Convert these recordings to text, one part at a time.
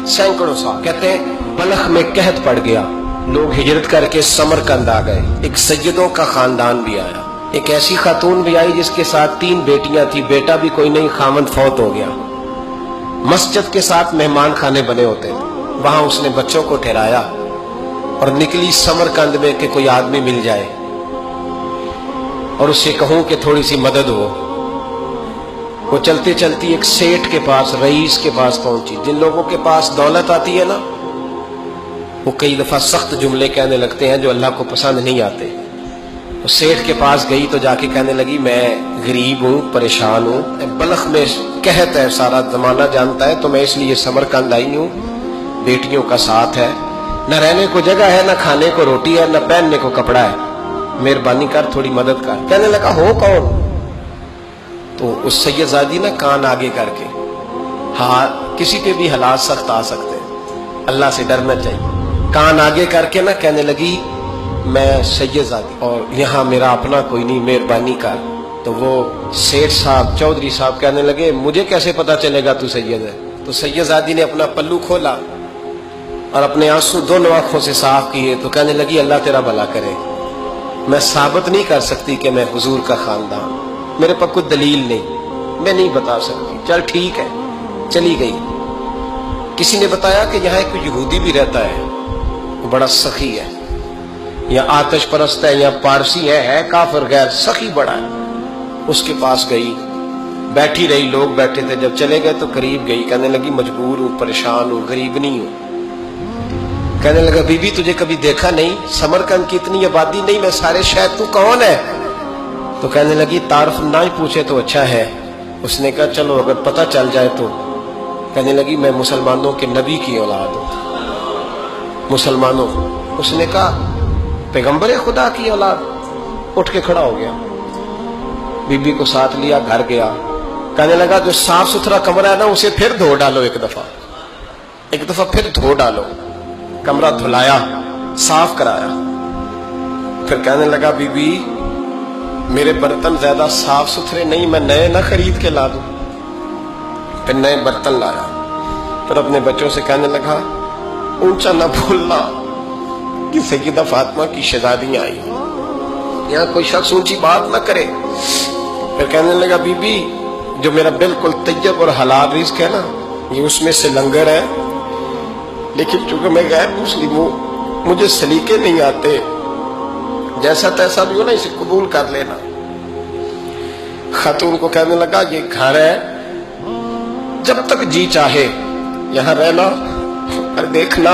سینکڑوں سال. کہتے ہیں بلخ میں قحط پڑ گیا, لوگ ہجرت کر کے سمرقند آ گئے. ایک سیدوں کا خاندان بھی آیا, ایک ایسی خاتون بھی آئی جس کے ساتھ 3 بیٹیاں تھی, بیٹا بھی کوئی نہیں, خاوند فوت ہو گیا. مسجد کے ساتھ مہمان خانے بنے ہوتے تھے, وہاں اس نے بچوں کو ٹھہرایا اور نکلی سمرقند میں کہ کوئی آدمی مل جائے اور اس سے کہوں کہ تھوڑی سی مدد ہو. وہ چلتے چلتی ایک سیٹھ کے پاس, رئیس کے پاس پہنچی. جن لوگوں کے پاس دولت آتی ہے نا, وہ کئی دفعہ سخت جملے کہنے لگتے ہیں جو اللہ کو پسند نہیں آتے. وہ سیٹھ کے پاس گئی تو جا کے کہنے لگی میں غریب ہوں, پریشان ہوں, بلخ میں قحط ہے, سارا زمانہ جانتا ہے, تو میں اس لیے سمرقند آئی ہوں. بیٹیوں کا ساتھ ہے, نہ رہنے کو جگہ ہے, نہ کھانے کو روٹی ہے, نہ پہننے کو کپڑا ہے, مہربانی کر تھوڑی مدد کر. کہنے لگا ہو کون؟ تو اس سید زادی نے کان آگے کر کے, ہاں کسی پہ بھی حالات سخت آ سکتے ہیں, اللہ سے ڈرنا چاہیے, کان آگے کر کے نہ کہنے لگی میں سید زادی اور یہاں میرا اپنا کوئی نہیں, مہربانی کر. تو وہ سیٹھ صاحب, چودھری صاحب کہنے لگے مجھے کیسے پتا چلے گا تو سید ہے؟ تو سید زادی نے اپنا پلو کھولا اور اپنے آنسو دونوں آنکھوں سے صاف کیے. تو کہنے لگی اللہ تیرا بھلا کرے, میں ثابت نہیں کر سکتی کہ میں حضور کا خاندان, میرے پاس کوئی دلیل نہیں, میں نہیں بتا سکتی. چل ٹھیک ہے, چلی گئی. کسی نے بتایا کہ یہاں ایک یہودی بھی رہتا ہے, وہ بڑا سخی ہے, یا آتش پرست ہے, یا پارسی ہے کافر غیر, سخی بڑا ہے. اس کے پاس گئی, بیٹھی رہی, لوگ بیٹھے تھے, جب چلے گئے تو قریب گئی. کہنے لگی مجبور ہوں, پریشان ہوں, غریب نہیں ہوں. کہنے لگا بی بی تجھے کبھی دیکھا نہیں, سمرقند کی اتنی آبادی نہیں, میں سارے شہر, تو کون ہے؟ تو کہنے لگی تعارف نہ ہی پوچھے تو اچھا ہے. اس نے کہا چلو اگر پتہ چل جائے تو. کہنے لگی میں مسلمانوں کے نبی کی اولاد ہوں, مسلمانوں. اس نے کہا پیغمبر خدا کی اولاد. اٹھ کے کھڑا ہو گیا, بی بی کو ساتھ لیا, گھر گیا. کہنے لگا جو صاف ستھرا کمرہ ہے نا اسے پھر دھو ڈالو, ایک دفعہ پھر دھو ڈالو. کمرہ دھلایا, صاف کرایا. پھر کہنے لگا بی بی میرے برتن زیادہ صاف ستھرے نہیں, میں نئے نہ خرید کے لا دوں. پھر نئے برتن لایا. پھر اپنے بچوں سے کہنے لگا اونچا نہ بھولنا کہ سیدہ فاطمہ کی شہزادیاں آئی, یہاں کوئی شخص اونچی بات نہ کرے. پھر کہنے لگا بی بی جو میرا بالکل طیب اور حلال رزق ہے نا, یہ اس میں سے لنگر ہے, لیکن چونکہ میں غیر مسلم ہوں, مجھے سلیقے نہیں آتے, جیسا تیسا بھی ہو نا اسے قبول کر لینا. خاتون کو کہنے لگا یہ گھر ہے, جب تک جی چاہے یہاں رہنا, اور دیکھنا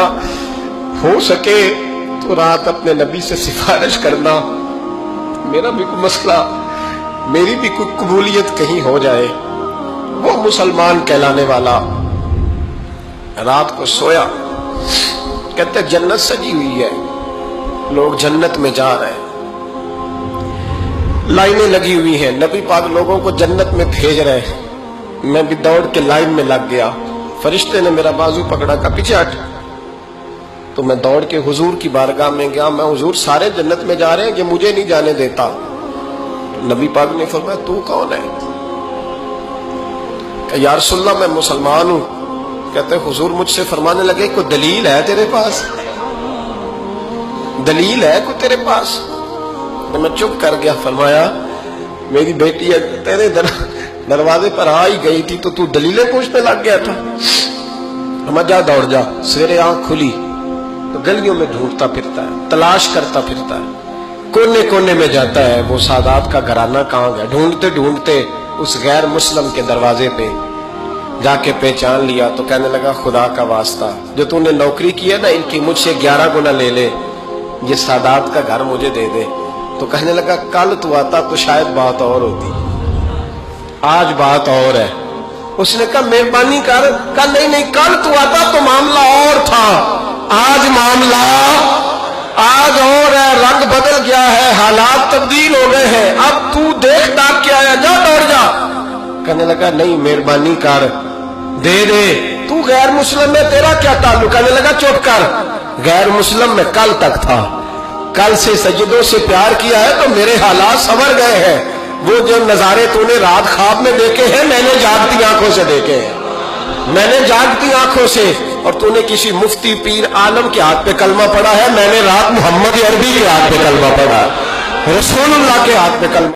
ہو سکے تو رات اپنے نبی سے سفارش کرنا, میرا بھی کوئی مسئلہ, میری بھی کوئی قبولیت کہیں ہو جائے. وہ مسلمان کہلانے والا رات کو سویا. کہتے جنت سجی ہوئی ہے, لوگ جنت میں جا رہے ہیں, لائنیں لگی ہوئی ہیں, نبی پاک لوگوں کو جنت میں بھیج رہے ہیں. میں بھی دوڑ کے لائن میں لگ گیا, فرشتے نے میرا بازو پکڑا, کا پیچھے ہٹ. تو میں دوڑ کے حضور کی بارگاہ میں گیا, میں حضور سارے جنت میں جا رہے ہیں, یہ مجھے نہیں جانے دیتا. نبی پاک نے فرمایا تو کون ہے؟ کہ یا رسول اللہ میں مسلمان ہوں. کہتے حضور مجھ سے فرمانے لگے کوئی دلیل ہے تیرے پاس, دلیل ہے کوئی تیرے پاس؟ میں چپ کر گیا. فرمایا میری بیٹی تیرے دروازے پر آ ہی گئی تھی تو دلیلیں پوچھنے لگ گیا تھا. ہم جا دوڑ جا. سویرے آنکھ کھلی تو گلیوں میں ڈھونڈتا پھرتا ہے, تلاش کرتا پھرتا ہے, کونے کونے میں جاتا ہے وہ سادات کا گھرانہ کہاں گیا. ڈھونڈتے ڈھونڈتے اس غیر مسلم کے دروازے پہ جا کے پہچان لیا. تو کہنے لگا خدا کا واسطہ جو تو نے نوکری کی ہے نا ان کی, مجھ سے 11 گنا لے لے, یہ سادات کا گھر مجھے دے دے. تو کہنے لگا کل تو آتا تو شاید بات اور ہوتی, آج بات اور ہے. اس نے کہا مہربانی کر. کہا نہیں کل تو آتا تو معاملہ اور تھا, آج معاملہ آج اور ہے, رنگ بدل گیا ہے, حالات تبدیل ہو گئے ہیں, اب تو دیکھ داکھ کے آیا, جا دوڑ جا. کہنے لگا نہیں مہربانی کر, دے دے. تو غیر مسلم میں تیرا کیا تعلق؟ کہنے لگا چپ کر, غیر مسلم میں کل تک تھا, کل سے سجدوں سے پیار کیا ہے تو میرے حالات سنور گئے ہیں. وہ جو نظارے تو نے رات خواب میں دیکھے ہیں میں نے جاگتی آنکھوں سے دیکھے ہیں, میں نے جاگتی آنکھوں سے اور تو نے کسی مفتی پیر عالم کے ہاتھ پہ کلمہ پڑھا ہے، میں نے رات محمد عربی کے ہاتھ پہ کلمہ پڑھا، رسول اللہ کے ہاتھ پہ کلمہ